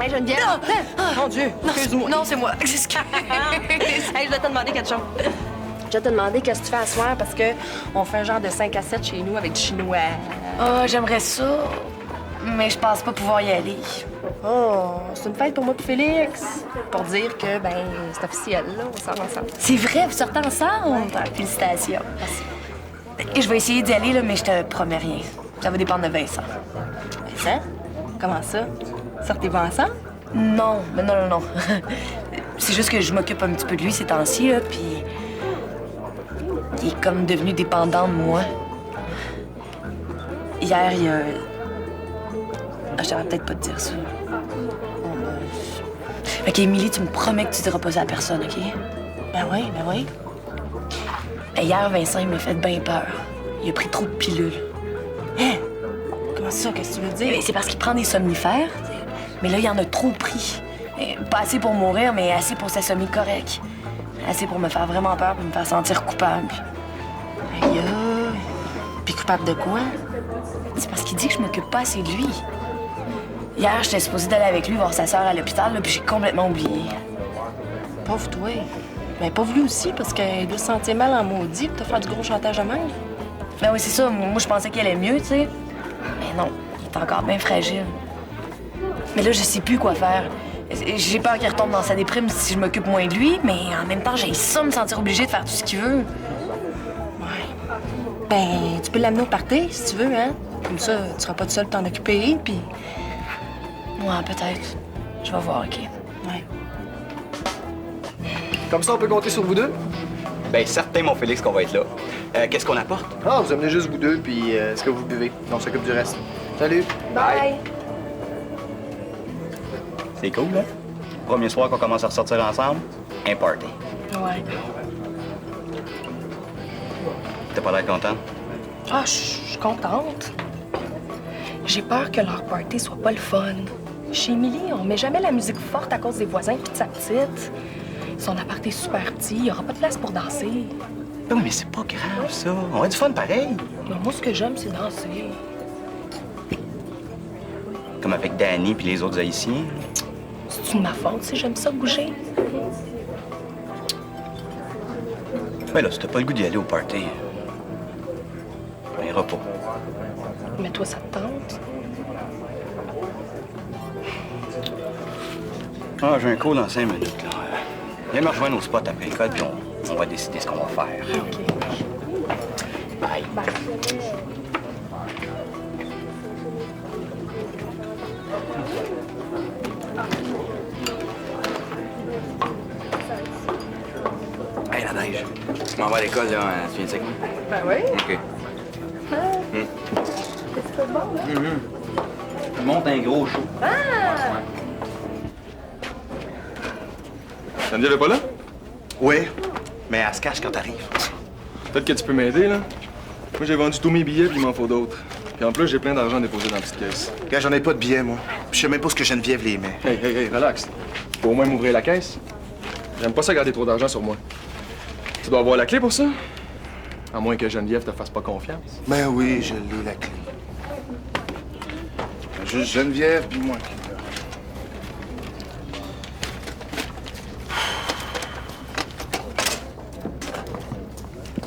Hey, Geneviève! Mon Dieu, excuse-moi. Non, c'est moi. Excuse. Hey, je dois te demander quelque chose. Je vais te demander qu'est-ce que tu fais à soir parce que on fait un genre de 5 à 7 chez nous avec du chinois. Oh, j'aimerais ça, mais je pense pas pouvoir y aller. Oh, c'est une fête pour moi et Félix. Pour dire que, ben, c'est officiel, là, on sort ensemble. C'est vrai, vous sortez ensemble? Ah, félicitations. Merci. Et je vais essayer d'y aller, là, mais je te promets rien. Ça va dépendre de Vincent. Vincent? Comment ça? Sortez-vous ensemble? Non, mais non. C'est juste que je m'occupe un petit peu de lui ces temps-ci, là, puis... Il est comme devenu dépendant de moi. Hier, il a... Ah, je devrais peut-être pas te dire ça. OK, Émilie, tu me promets que tu diras pas ça à personne, OK? Ben oui. Hier, Vincent, il m'a fait bien peur. Il a pris trop de pilules. Hein? Comment ça? Qu'est-ce que tu veux dire? C'est parce qu'il prend des somnifères, t'sais. Mais là, il en a trop pris. Pas assez pour mourir, mais assez pour s'assommer correct. Assez pour me faire vraiment peur et me faire sentir coupable. Aïe, puis coupable de quoi? C'est parce qu'il dit que je m'occupe pas assez de lui. Hier, j'étais supposée d'aller avec lui voir sa sœur à l'hôpital, là, puis j'ai complètement oublié. Pauvre toi. Ben, pauvre lui aussi, parce qu'il doit se sentir mal en maudit pour te faire du gros chantage de même. Ben oui, c'est ça. Moi, je pensais qu'il allait mieux, tu sais. Mais non, il est encore bien fragile. Mais là, je sais plus quoi faire. J'ai peur qu'il retombe dans sa déprime si je m'occupe moins de lui, mais en même temps, j'ai ça me sentir obligée de faire tout ce qu'il veut. Ouais. Ben, tu peux l'amener au party, si tu veux, hein? Comme ça, tu seras pas tout seul t'en occuper, puis... Ouais, peut-être. Je vais voir, OK. Ouais. Comme ça, on peut compter sur vous deux? Ben certain, mon Félix, qu'on va être là. Qu'est-ce qu'on apporte? Ah, vous amenez juste vous deux, puis ce que vous buvez. On s'occupe du reste. Salut! Bye! C'est cool, hein? Premier soir qu'on commence à ressortir ensemble, un party. Ouais. T'as pas l'air contente? Ah, je suis contente. J'ai peur que leur party soit pas le fun. Chez Émilie, on met jamais la musique forte à cause des voisins puis de sa petite. Son appart est super petit, il y aura pas de place pour danser. Non, mais c'est pas grave, ça. On a du fun pareil. Mais moi, ce que j'aime, c'est danser. Comme avec Danny puis les autres Haïtiens. C'est-tu de ma faute si j'aime ça bouger? Ben là, si t'as pas le goût d'y aller au party, on ira pas. Mais toi, ça te tente? Ah, j'ai un call dans 5 minutes, là. Viens me rejoindre au spot après l'école, puis on va décider ce qu'on va faire. OK. Bye. Bye. Hey, la neige. Je m'en vais à l'école, là. Tu viens de avec moi? Ben oui. OK. C'est bon, là? Je monte un gros show. Geneviève est pas là? Oui, mais elle se cache quand t'arrives. Peut-être que tu peux m'aider, là. Moi, j'ai vendu tous mes billets, puis il m'en faut d'autres. Puis en plus, j'ai plein d'argent déposé dans la petite caisse. Gars, j'en ai pas de billets, moi. Puis je sais même pas ce que Geneviève les met. Hey, relax. Tu peux au moins m'ouvrir la caisse. J'aime pas ça garder trop d'argent sur moi. Tu dois avoir la clé pour ça? À moins que Geneviève te fasse pas confiance. Ben oui, je l'ai, la clé. Juste Geneviève, puis moi qui l'a.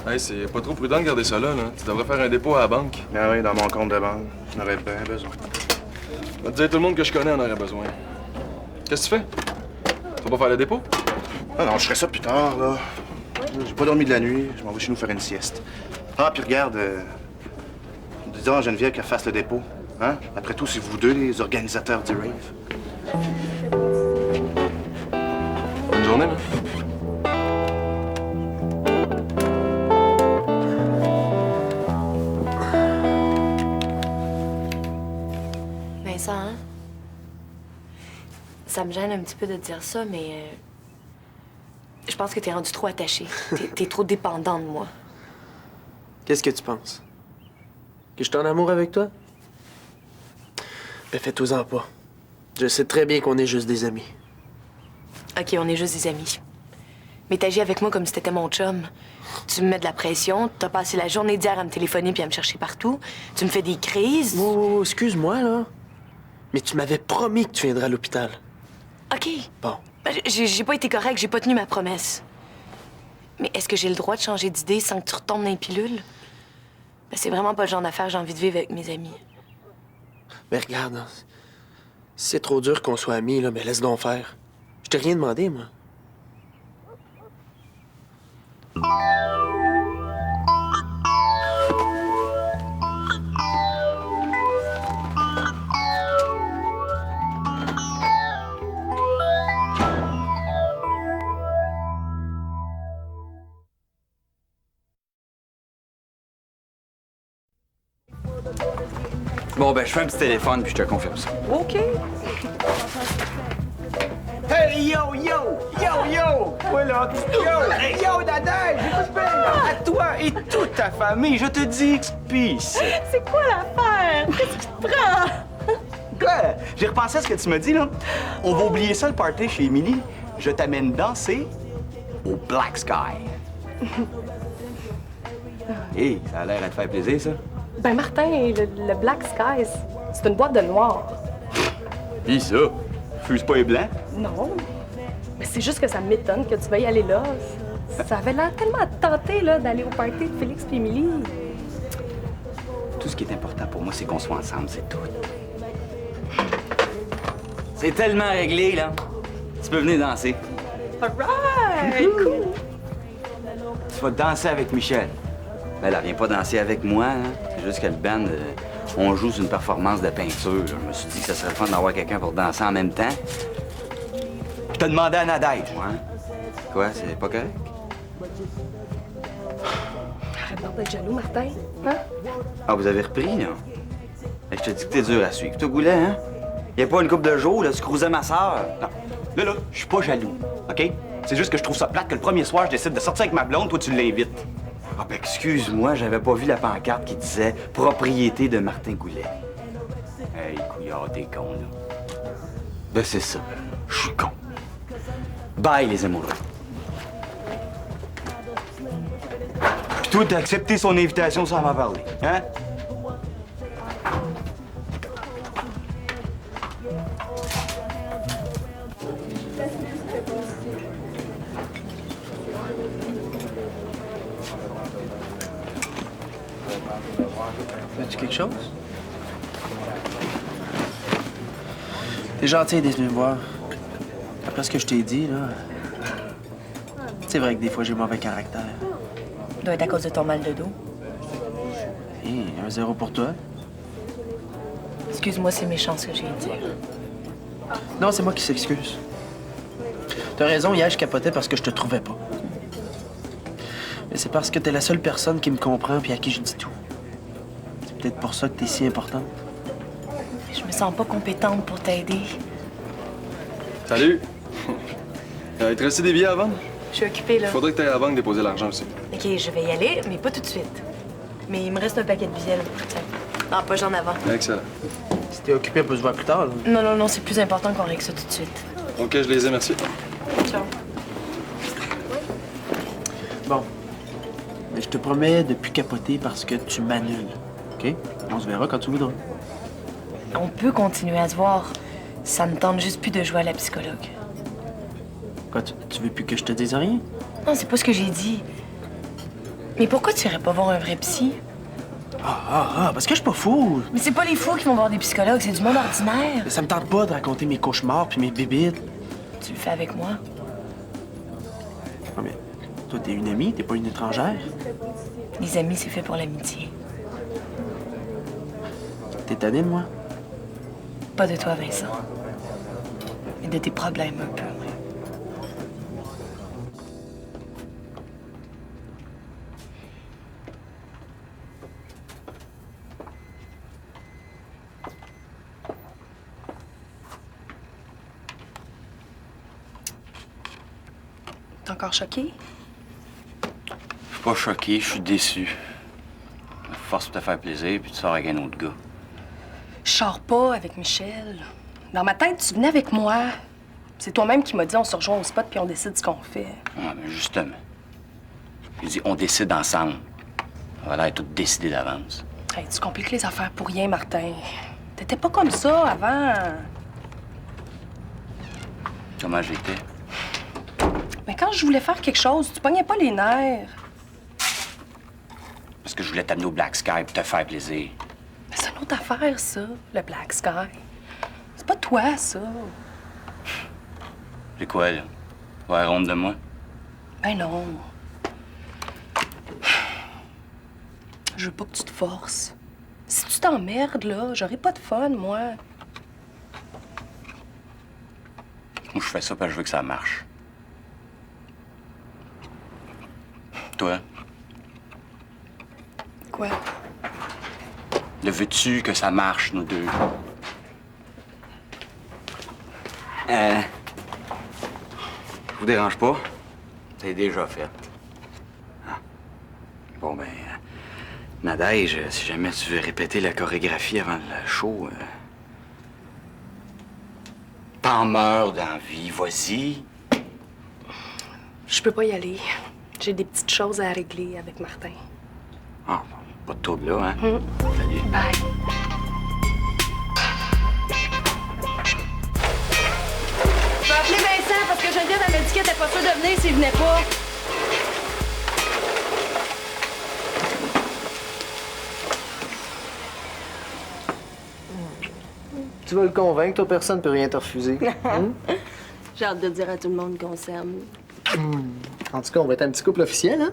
Hey, c'est pas trop prudent de garder ça là. Tu devrais faire un dépôt à la banque. Ben oui, dans mon compte de banque. J'en aurais bien besoin. Je vais te dire, tout le monde que je connais en aurait besoin. Qu'est-ce que tu fais? Tu vas pas faire le dépôt? Ah non, je ferai ça plus tard, là. J'ai pas dormi de la nuit. Je m'en vais chez nous faire une sieste. Ah, puis regarde, dis donc à Geneviève qu'elle fasse le dépôt. Hein? Après tout, c'est vous deux les organisateurs du rave. Bonne journée, man. Vincent, hein? Ça me gêne un petit peu de te dire ça, mais... je pense que t'es rendu trop attaché. T'es trop dépendant de moi. Qu'est-ce que tu penses? Que je suis en amour avec toi? Ben, fais-toi-en pas. Je sais très bien qu'on est juste des amis. OK, on est juste des amis. Mais t'agis avec moi comme si t'étais mon chum. Tu me mets de la pression, t'as passé la journée d'hier à me téléphoner puis à me chercher partout. Tu me fais des crises. Oh, excuse-moi, là. Mais tu m'avais promis que tu viendrais à l'hôpital. OK. Bon. Ben, j'ai pas été correct, j'ai pas tenu ma promesse. Mais est-ce que j'ai le droit de changer d'idée sans que tu retombes dans les pilules? Ben, c'est vraiment pas le genre d'affaire que j'ai envie de vivre avec mes amis. Mais regarde, hein, si c'est trop dur qu'on soit amis, là, mais laisse donc faire. Je t'ai rien demandé, moi. Bon, ben, je fais un petit téléphone puis je te confirme ça. OK. Hey, yo, yo! Yo, yo! Voilà, yo! Yo, Dada, je t'appelle à toi et toute ta famille. Je te dis peace. C'est quoi l'affaire? Qu'est-ce qui te prend? Quoi? J'ai repensé à ce que tu m'as dit, là. On va oublier ça, le party chez Émilie. Je t'amène danser au Black Sky. Hey, ça a l'air à te faire plaisir, ça. Ben, Martin, le Black Skies, c'est une boîte de noir. Pis ça? Fuse pas les blancs? Non. Mais c'est juste que ça m'étonne que tu veuilles aller là. Ça avait l'air tellement à te tenter, là, d'aller au party de Félix et Émilie. Tout ce qui est important pour moi, c'est qu'on soit ensemble, c'est tout. C'est tellement réglé, là. Tu peux venir danser. All right! Cool! Tu vas danser avec Michel. Ben, elle vient pas danser avec moi, hein. C'est juste que le band, on joue sur une performance de peinture. Là. Je me suis dit que ça serait le fun d'avoir quelqu'un pour danser en même temps. Puis t'as demandé à Nadège. Ouais. Quoi, c'est pas correct? Arrête donc d'être jaloux, Martin. Hein? Ah, vous avez repris, là? Ben, je te dis que t'es dur à suivre. Toi, Goulet, hein? Y a pas une couple de jours, là, tu cruisais ma sœur. Non. Là, je suis pas jaloux, OK? C'est juste que je trouve ça plate que le premier soir, je décide de sortir avec ma blonde, toi, tu l'invites. Ah, ben, excuse-moi, j'avais pas vu la pancarte qui disait « Propriété de Martin Goulet ». Hey, couillard, t'es con, là. Ben, c'est ça. Je suis con. Bye, les amoureux. Puis toi, t'as accepté son invitation sans m'en parler, hein? Veux-tu quelque chose? T'es gentil d'être venu me voir. Après ce que je t'ai dit, là... C'est vrai que des fois, j'ai mauvais caractère. Ça doit être à cause de ton mal de dos. Hé, 1-0 pour toi. Excuse-moi, c'est méchant ce que j'ai à dire. Non, c'est moi qui s'excuse. T'as raison, hier, je capotais parce que je te trouvais pas. Mais c'est parce que t'es la seule personne qui me comprend puis à qui je dis tout. C'est peut-être pour ça que t'es si importante. Je me sens pas compétente pour t'aider. Salut! Il te restait des billets à vendre? Je suis occupée, là. Faudrait que tu ailles à la banque déposer l'argent aussi. OK, je vais y aller, mais pas tout de suite. Mais il me reste un paquet de billets, là. Tiens. Non, pas j'en avant. Excellent. Si t'es occupé, on peut se voir plus tard, là. Non, non, non, c'est plus important qu'on règle ça tout de suite. OK, je les ai, merci. Ciao. Bon. Mais je te promets de plus capoter parce que tu m'annules. OK? On se verra quand tu voudras. On peut continuer à se voir. Ça me tente juste plus de jouer à la psychologue. Quoi, tu veux plus que je te dise rien? Non, c'est pas ce que j'ai dit. Mais pourquoi tu irais pas voir un vrai psy? Parce que je suis pas fou. Mais c'est pas les fous qui vont voir des psychologues, c'est du monde ordinaire. Mais ça me tente pas de raconter mes cauchemars puis mes bébites. Tu le fais avec moi? Ah, mais toi, t'es une amie, t'es pas une étrangère. Les amis, c'est fait pour l'amitié. T'es tannée de moi? Pas de toi, Vincent. Mais de tes problèmes un peu. T'es encore choqué? Je suis pas choqué, je suis déçu. Force de te faire plaisir, puis tu sors avec un autre gars. Je sors pas avec Michel. Dans ma tête, tu venais avec moi. C'est toi-même qui m'as dit on se rejoint au spot puis on décide ce qu'on fait. Ouais, mais justement. J'ai dit, on décide ensemble. On va l'air tout décidé d'avance. Hey, tu compliques les affaires pour rien, Martin. T'étais pas comme ça avant. Comment j'étais? Mais quand je voulais faire quelque chose, tu pognais pas les nerfs. Parce que je voulais t'amener au Black Sky pour te faire plaisir. Mais c'est une autre affaire, ça, le Black Sky. C'est pas toi, ça. C'est quoi, là? Ouais, honte de moi? Ben non. Je veux pas que tu te forces. Si tu t'emmerdes, là, j'aurai pas de fun, moi. Moi, je fais ça parce que je veux que ça marche. Toi, Quoi? le veux-tu que ça marche, nous deux? Je vous dérange pas? C'est déjà fait. Ah. Bon, ben, Nadège, si jamais tu veux répéter la chorégraphie avant le show, t'en meurs d'envie, vas-y. Je peux pas y aller. J'ai des petites choses à régler avec Martin. Ah, pas de trouble là, hein? Salut. Bye. Je vais appeler Vincent parce que Geneviève elle m'a dit qu'elle était pas sûre de venir s'il venait pas. Tu vas le convaincre, toi, personne ne peut rien te refuser. J'ai hâte de dire à tout le monde qu'on s'aime. En tout cas, on va être un petit couple officiel, hein?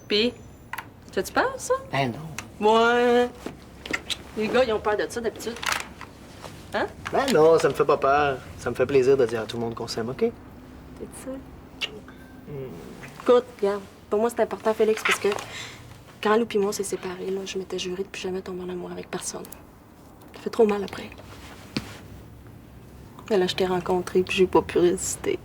Pis, tu peur, ça? Eh non. Ouais. Les gars, ils ont peur de ça d'habitude. Hein? Ben non, ça me fait pas peur. Ça me fait plaisir de dire à tout le monde qu'on s'aime, OK? T'es sûr? Écoute, regarde, pour moi, c'est important, Félix, parce que quand Lou et moi on s'est séparés, là, je m'étais juré de plus jamais tomber en amour avec personne. Ça fait trop mal après. Mais là, je t'ai rencontré, puis j'ai pas pu résister.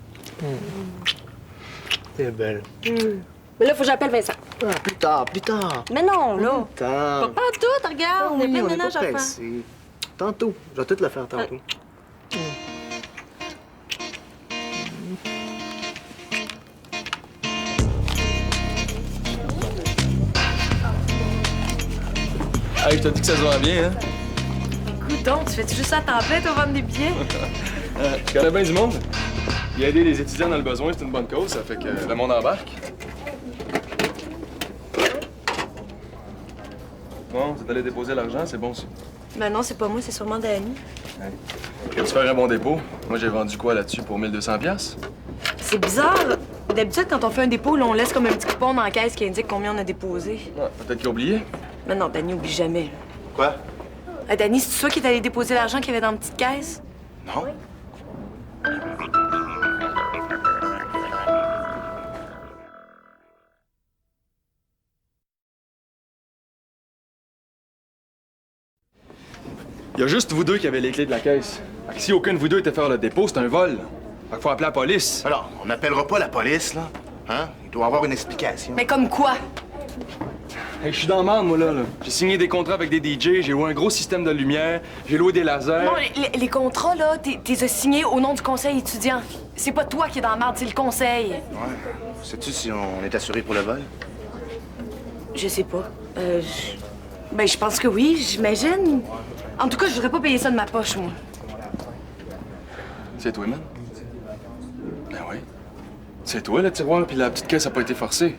T'es belle. Mais là, faut que j'appelle Vincent. Ah, plus tard, plus tard. Mais non, là. Plus tard. Pas tout, regarde, on a plein de ménage à faire. pressé. Tantôt. Je vais tout le faire tantôt. Hey, je t'ai dit que ça se vend bien, hein? Écoute donc, tu fais-tu juste à tempête au vendre des billets? Je connais bien du monde. Puis aider les étudiants dans le besoin, c'est une bonne cause, ça fait que le monde embarque. Bon, vous êtes allé déposer l'argent, c'est bon ça. Ben non, c'est pas moi, c'est sûrement Dani. Tu faire un bon dépôt. Moi, j'ai vendu quoi là-dessus pour 1200$? C'est bizarre. D'habitude, quand on fait un dépôt, là, on laisse comme un petit coupon dans la caisse qui indique combien on a déposé. Ah, peut-être qu'il a oublié. Mais non, Dani oublie jamais. Quoi? Dani, c'est toi qui est allé déposer l'argent qu'il y avait dans la petite caisse? Non? Il y a juste vous deux qui avez les clés de la caisse. Fait que si aucun de vous deux était faire le dépôt, c'est un vol. Fait qu'il faut appeler la police. Alors, on n'appellera pas la police, là. Hein? Il doit avoir une explication. Mais comme quoi? Hey, je suis dans la merde, moi, là. J'ai signé des contrats avec des DJ, j'ai loué un gros système de lumière, j'ai loué des lasers. Non, les contrats, là, t'es signés au nom du conseil étudiant. C'est pas toi qui es dans la merde, c'est le conseil. Ouais. Sais-tu si on est assuré pour le vol? Je sais pas. Ben, je pense que oui, j'imagine. En tout cas, je voudrais pas payer ça de ma poche, moi. C'est toi, man? Ben oui. C'est toi, le tiroir, puis la petite caisse a pas été forcée.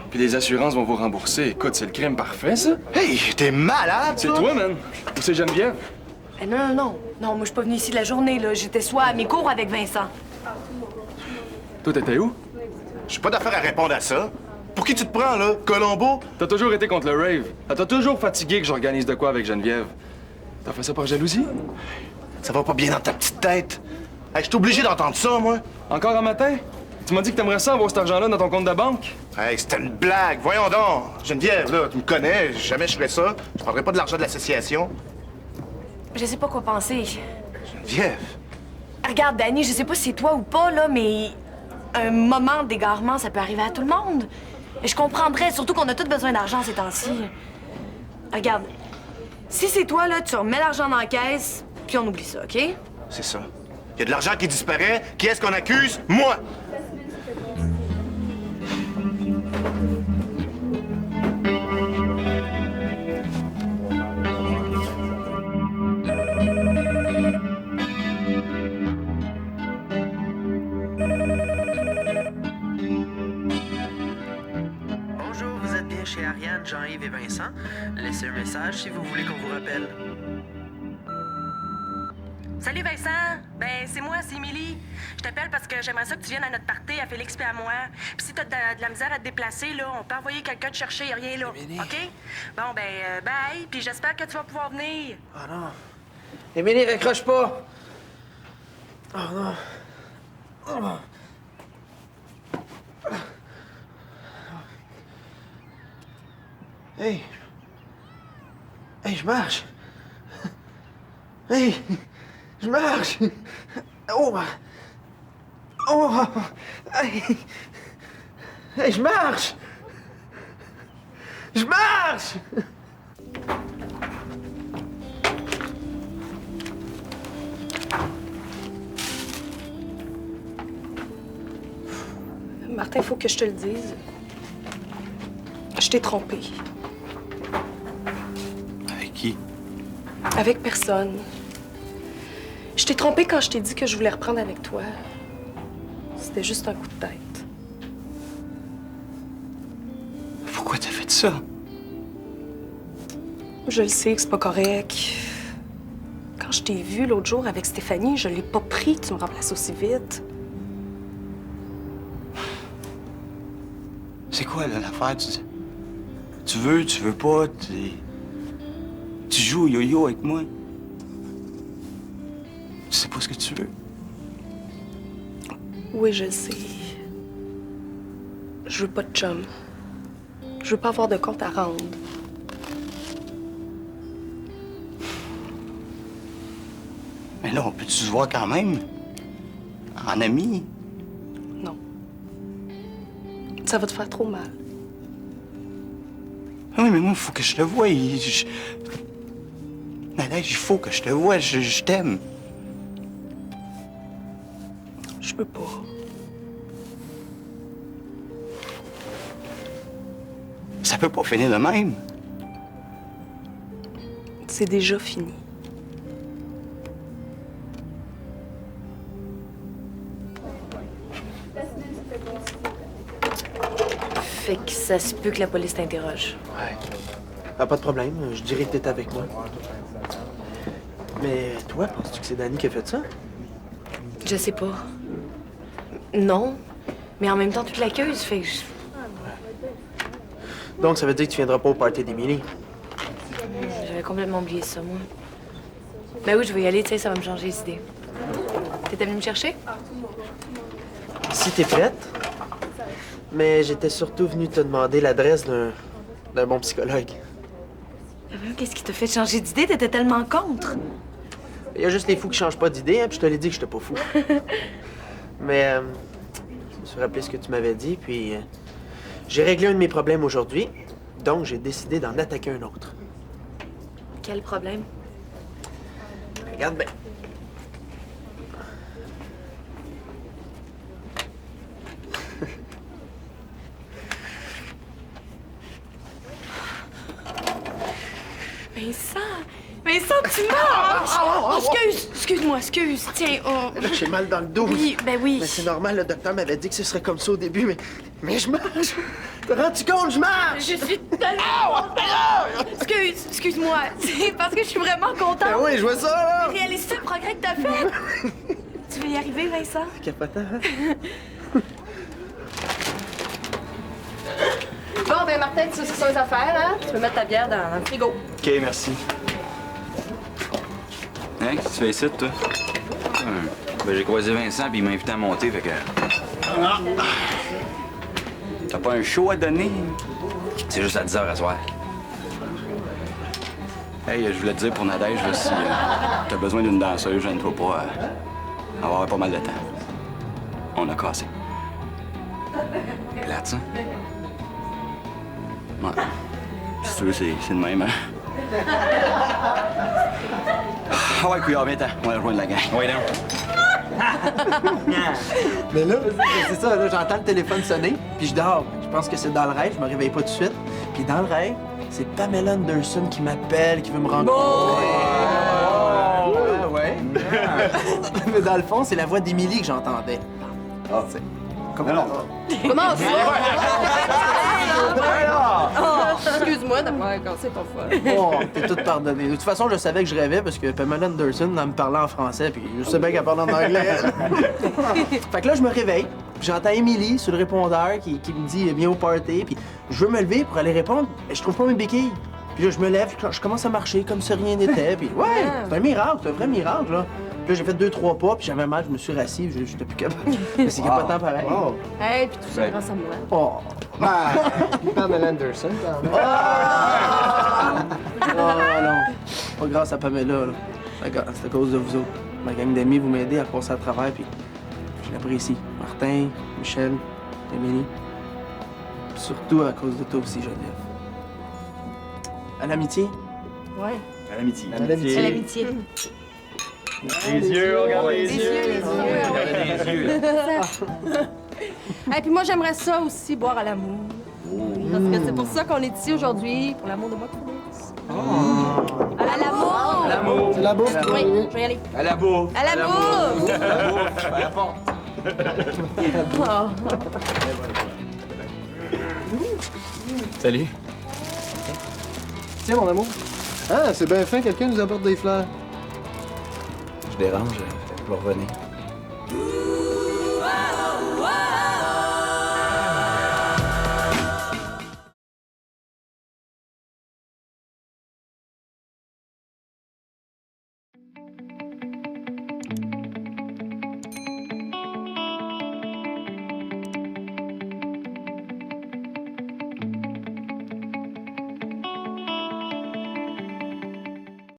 Puis les assurances vont vous rembourser. Écoute, c'est le crime parfait, ça. Hey, t'es malade, C'est toi, man. Ou c'est Geneviève? Non, non, non. Non, moi, je suis pas venue ici de la journée, là. J'étais soit à mes cours avec Vincent. Toi, t'étais où? J'ai pas d'affaire à répondre à ça. Pour qui tu te prends, là? Colombo? T'as toujours été contre le rave. T'as toujours fatigué que j'organise de quoi avec Geneviève. T'as fait ça par jalousie? Ça va pas bien dans ta petite tête. Hey, je suis obligé d'entendre ça, moi. Encore un matin? Tu m'as dit que t'aimerais ça avoir cet argent-là dans ton compte de banque? Hey, c'était une blague. Voyons donc. Geneviève, là, tu me connais. Jamais je ferais ça. Je prendrais pas de l'argent de l'association. Je sais pas quoi penser. Geneviève. Regarde, Dani, je sais pas si c'est toi ou pas, là, mais un moment d'égarement, ça peut arriver à tout le monde. Et je comprendrais, surtout qu'on a tous besoin d'argent ces temps-ci. Regarde, si c'est toi, là, tu remets l'argent dans la caisse, puis on oublie ça, OK? C'est ça. Il y a de l'argent qui disparaît. Qui est-ce qu'on accuse? Moi! Vincent. Laissez un message si vous voulez qu'on vous rappelle. Salut Vincent! Ben, c'est moi, c'est Émilie. Je t'appelle parce que j'aimerais ça que tu viennes à notre party, à Félix et à moi. Puis si t'as de la misère à te déplacer, là, on peut envoyer quelqu'un te chercher, y'a rien là. Émilie. OK? Bon, ben, bye, puis j'espère que tu vas pouvoir venir. Oh non. Émilie, raccroche pas! Oh non. Oh. Hey! Hey, je marche! Hey! Je marche! Oh! Oh! Hey! Hey, je marche! Je marche! Martin, il faut que je te le dise. Je t'ai trompé. Avec qui? Avec personne. Je t'ai trompé quand je t'ai dit que je voulais reprendre avec toi. C'était juste un coup de tête. Pourquoi t'as fait ça? Je le sais que c'est pas correct. Quand je t'ai vu l'autre jour avec Stéphanie, je l'ai pas pris que tu me remplaces aussi vite. C'est quoi, là, l'affaire? Tu veux pas, tu joues au yo-yo avec moi. Tu sais pas ce que tu veux. Oui, je le sais. Je veux pas de chum. Je veux pas avoir de compte à rendre. Mais là, on peut-tu se voir quand même? En ami? Non. Ça va te faire trop mal. Ah oui, mais moi, il faut que je te voie. Nadège, il faut que je te voie. Je t'aime. Je peux pas. Ça peut pas finir de même. C'est déjà fini. Fait que ça se peut que la police t'interroge. Ouais. Ah, pas de problème. Je dirais que t'es avec moi. Mais toi, penses-tu que c'est Danny qui a fait ça? Je sais pas. Non. Mais en même temps, toute l'accuse, fait que Donc, ça veut dire que tu viendras pas au party d'Émilie. j'avais complètement oublié ça, moi. Ben oui, je vais y aller, tu sais, ça va me changer les idées. T'étais venu me chercher? Si t'es prête. Mais j'étais surtout venu te demander l'adresse d'un bon psychologue. Qu'est-ce qui t'a fait changer d'idée? T'étais tellement contre. Il y a juste les fous qui changent pas d'idée, hein, puis je te l'ai dit que j'étais pas fou. Mais je me suis rappelé ce que tu m'avais dit, puis j'ai réglé un de mes problèmes aujourd'hui, donc j'ai décidé d'en attaquer un autre. Quel problème? Regarde bien. Vincent, tu marches! Excuse-moi, excuse. Tiens, Là, j'ai mal dans le dos. Oui, ben oui. Mais c'est normal, le docteur m'avait dit que ce serait comme ça au début, mais je marche! Te rends-tu compte, je marche! Je suis tellement... Excuse-moi. C'est parce que je suis vraiment contente. Ben oui, je vois ça, là! Réalise-tu le progrès que t'as fait? Tu veux y arriver, Vincent? Capotant, hein? Bon, ben Martin, tu sais ce que sont les affaires, hein? Tu peux mettre ta bière dans le frigo. OK, merci. Hein, qu'est-ce que tu fais ici, toi? Ben, j'ai croisé Vincent, puis il m'a invité à monter, fait que... T'as pas un show à donner? C'est juste à 10h à soir. Hey, je voulais te dire pour Nadège, là, si t'as besoin d'une danseuse, gêne-toi pas. On va avoir pas mal de temps. On a cassé. Plate, ça? Ouais. Si tu veux, c'est de même, hein? Ah ouais, couillard, viens-t'en. On va rejoindre la gang. Ouais, non. Mais là, c'est ça, là, j'entends le téléphone sonner, puis je dors. Je pense que c'est dans le rêve, je me réveille pas tout de suite. Puis dans le rêve, c'est Pamela Anderson qui m'appelle, qui veut me rencontrer. Ouais. Mais dans le fond, c'est la voix d'Émilie que j'entendais. Ah, c'est... Comment ça? Comment ça? Alors! Oh, excuse-moi d'avoir cassé ton foie. Oh, t'es toute pardonnée. De toute façon, je savais que je rêvais parce que Pamela Anderson, elle me parlait en français, puis je sais bien qu'elle parle en anglais. Fait que là, je me réveille, puis j'entends Emily sur le répondeur qui me dit « Viens au party », puis je veux me lever pour aller répondre, mais je trouve pas mes béquilles. Puis là, je me lève, je commence à marcher comme si rien n'était, puis ouais, c'est un miracle, c'est un vrai miracle, là. Puis là, j'ai fait 2-3 pas, puis j'avais mal, je me suis rassis, puis j'étais plus capable. Mais c'est capotant pareil. Wow. Hey, puis tout ça grâce à moi. Oh! Pamela Anderson, quand même. Oh non, pas grâce à Pamela, là. C'est à cause de vous autres. Ma gang d'amis, vous m'aidez à passer à travers, puis je l'apprécie. Martin, Michel, Émilie. Puis surtout à cause de toi aussi, Geneviève. À l'amitié? Ouais. À l'amitié. À l'amitié. Les yeux, regarde les Les yeux. yeux, les yeux. Et puis moi, j'aimerais ça aussi, boire à l'amour. Parce que c'est pour ça qu'on est ici aujourd'hui, pour l'amour de moi. À l'amour! L'amour. C'est la bouffe. Oui, je vais y aller. À la bouffe. À l'amour! À la porte. Salut. Tiens, mon amour. Ah, c'est bien fin, quelqu'un nous apporte des fleurs. Je dérange, je vais revenir.